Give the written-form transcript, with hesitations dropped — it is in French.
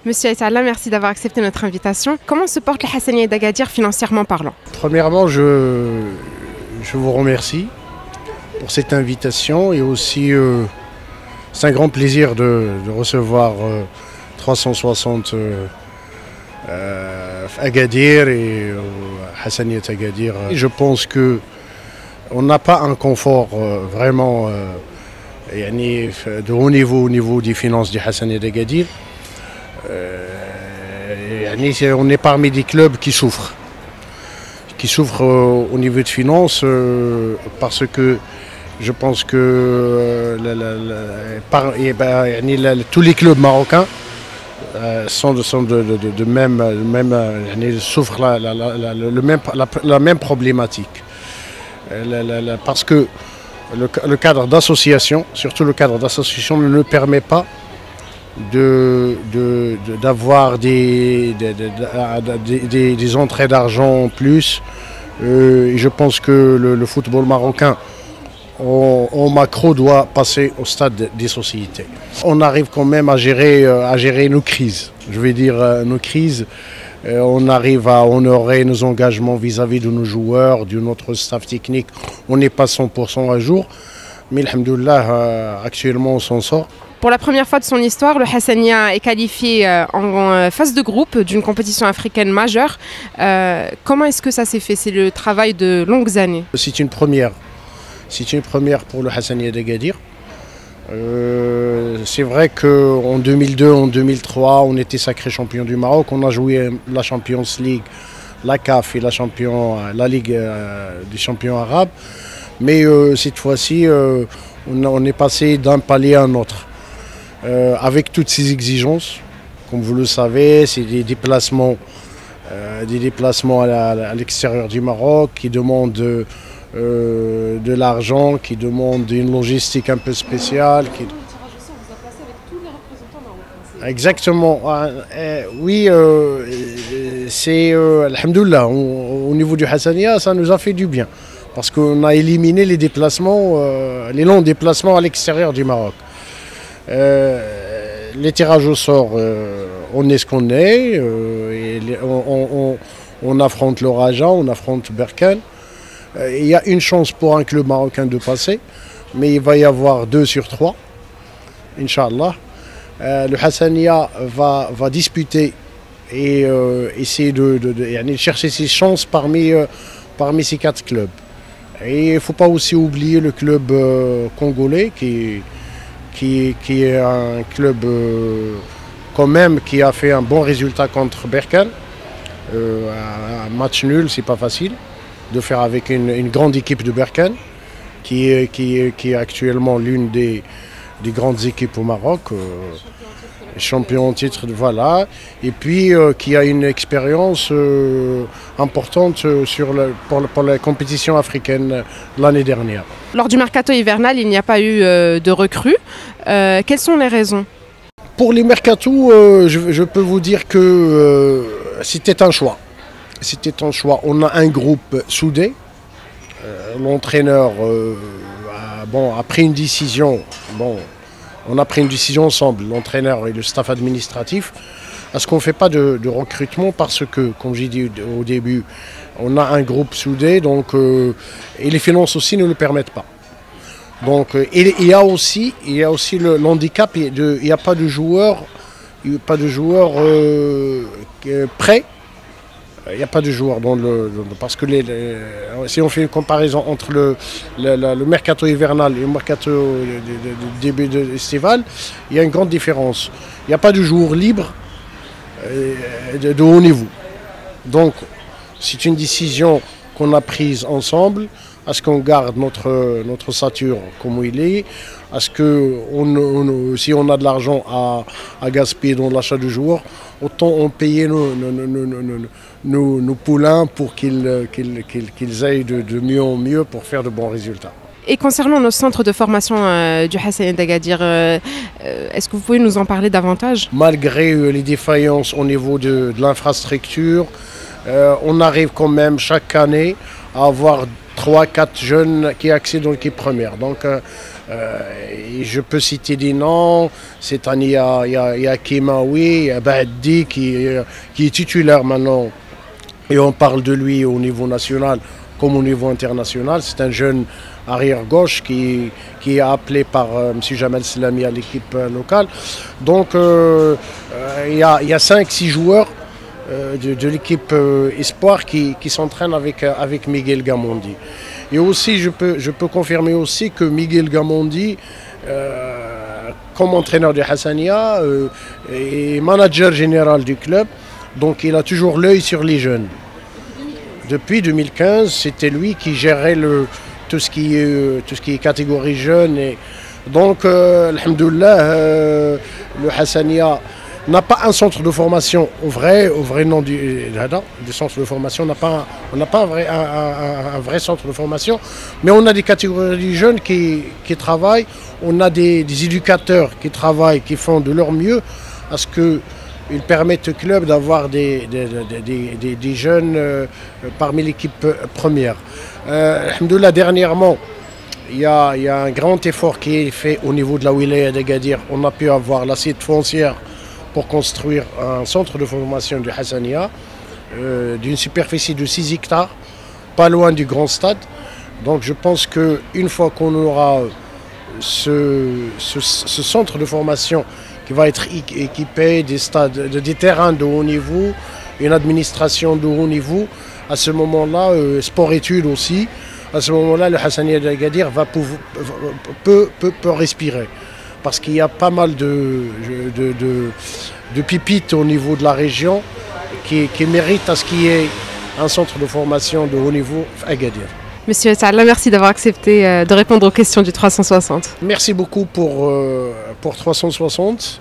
Monsieur Aïtala, merci d'avoir accepté notre invitation. Comment se porte le Hassania d'Agadir financièrement parlant? Premièrement, je vous remercie pour cette invitation et aussi c'est un grand plaisir de recevoir 360 Agadir et Hassania Agadir. Je pense que on n'a pas un confort vraiment de haut niveau au niveau des finances du Hassania d'Agadir. On est parmi des clubs qui souffrent au niveau de finances parce que je pense que tous les clubs marocains souffrent la même problématique. Parce que le cadre d'association, surtout le cadre d'association, ne permet pas d'avoir des entrées d'argent en plus. Et je pense que le football marocain en macro doit passer au stade des sociétés. On arrive quand même à gérer nos crises. Je vais dire nos crises. On arrive à honorer nos engagements vis-à-vis de nos joueurs, de notre staff technique. On n'est pas 100% à jour. Mais alhamdoulilah, actuellement on s'en sort. Pour la première fois de son histoire, le Hassania est qualifié en phase de groupe d'une compétition africaine majeure. Comment est-ce que ça s'est fait? C'est le travail de longues années. C'est une première. C'est une première pour le Hassania d'Agadir. C'est vrai qu'en 2002, en 2003, on était sacré champion du Maroc. On a joué la Champions League, la CAF et la Ligue des champions arabes. Mais cette fois-ci, on est passé d'un palier à un autre. Avec toutes ces exigences, comme vous le savez, c'est des déplacements à l'extérieur du Maroc qui demandent de l'argent, qui demandent une logistique un peu spéciale. Exactement. Oui, c'est alhamdoulilah, au niveau du Hassania, ça nous a fait du bien. Parce qu'on a éliminé les longs déplacements à l'extérieur du Maroc. Les tirages au sort, on est ce qu'on est. On affronte le Raja, on affronte Berkane. Il y a une chance pour un club marocain de passer, mais il va y avoir 2 sur 3, Inch'Allah. Le Hassania va disputer et essayer de chercher ses chances parmi ces 4 clubs. Et il ne faut pas aussi oublier le club congolais qui est un club quand même qui a fait un bon résultat contre Berkane. Un match nul, c'est pas facile de faire avec une grande équipe de Berkane qui est actuellement l'une des grandes équipes au Maroc, champion en titre, voilà, et puis qui a une expérience importante pour la compétition africaine l'année dernière. Lors du mercato hivernal, il n'y a pas eu de recrues. Quelles sont les raisons? Pour les mercatos, je peux vous dire que c'était un choix. C'était un choix. On a un groupe soudé. L'entraîneur a pris une décision. On a pris une décision ensemble, l'entraîneur et le staff administratif, à ce qu'on ne fait pas de recrutement parce que, comme j'ai dit au début, on a un groupe soudé et les finances aussi ne le permettent pas. Donc, il y a aussi l'handicap, il n'y a pas de joueurs prêts. Il n'y a pas de joueurs parce que si on fait une comparaison entre le mercato hivernal et le mercato début estival, il y a une grande différence. Il n'y a pas de joueurs libres de haut niveau. Donc c'est une décision qu'on a prise ensemble, à ce qu'on garde notre stature comme il est, à ce que si on a de l'argent à gaspiller dans l'achat de joueurs, autant on paye nos poulains pour qu'ils aillent de mieux en mieux pour faire de bons résultats. Et concernant nos centres de formation du Hassania d'Agadir, est-ce que vous pouvez nous en parler davantage? Malgré les défaillances au niveau de l'infrastructure, on arrive quand même chaque année à avoir 3-4 jeunes qui accèdent dans l'équipe première. Donc Et je peux citer des noms. Cette année, il y a Kimaoui, il y a Bahdi qui est titulaire maintenant. Et on parle de lui au niveau national comme au niveau international. C'est un jeune arrière-gauche qui est appelé par M. Jamal Slami à l'équipe locale. Donc il y a 5-6 joueurs de l'équipe Espoir qui s'entraînent avec Miguel Gamondi. Et aussi, je peux confirmer aussi que Miguel Gamondi, comme entraîneur de Hassania, est manager général du club, donc il a toujours l'œil sur les jeunes. Depuis 2015, c'était lui qui gérait tout ce qui est catégorie jeune. Et donc, alhamdoulilah, le Hassania n'a pas un centre de formation au vrai nom du centre de formation. On n'a pas un vrai centre de formation, mais on a des catégories jeunes qui travaillent. On a des éducateurs qui travaillent, qui font de leur mieux à ce qu'ils permettent au club d'avoir des jeunes parmi l'équipe première. Alhamdoulilah, dernièrement, il y a un grand effort qui est fait au niveau de la wilaya d'Agadir. On a pu avoir l'assiette foncière pour construire un centre de formation de Hassania d'une superficie de 6 hectares, pas loin du grand stade. Donc je pense qu'une fois qu'on aura ce centre de formation qui va être équipé des terrains de haut niveau, une administration de haut niveau, à ce moment-là, sport-études aussi, à ce moment-là, le Hassania d'Agadir peut respirer. Parce qu'il y a pas mal de pépites au niveau de la région qui méritent à ce qu'il y ait un centre de formation de haut niveau à Agadir. Monsieur Salah, merci d'avoir accepté de répondre aux questions du 360. Merci beaucoup pour 360.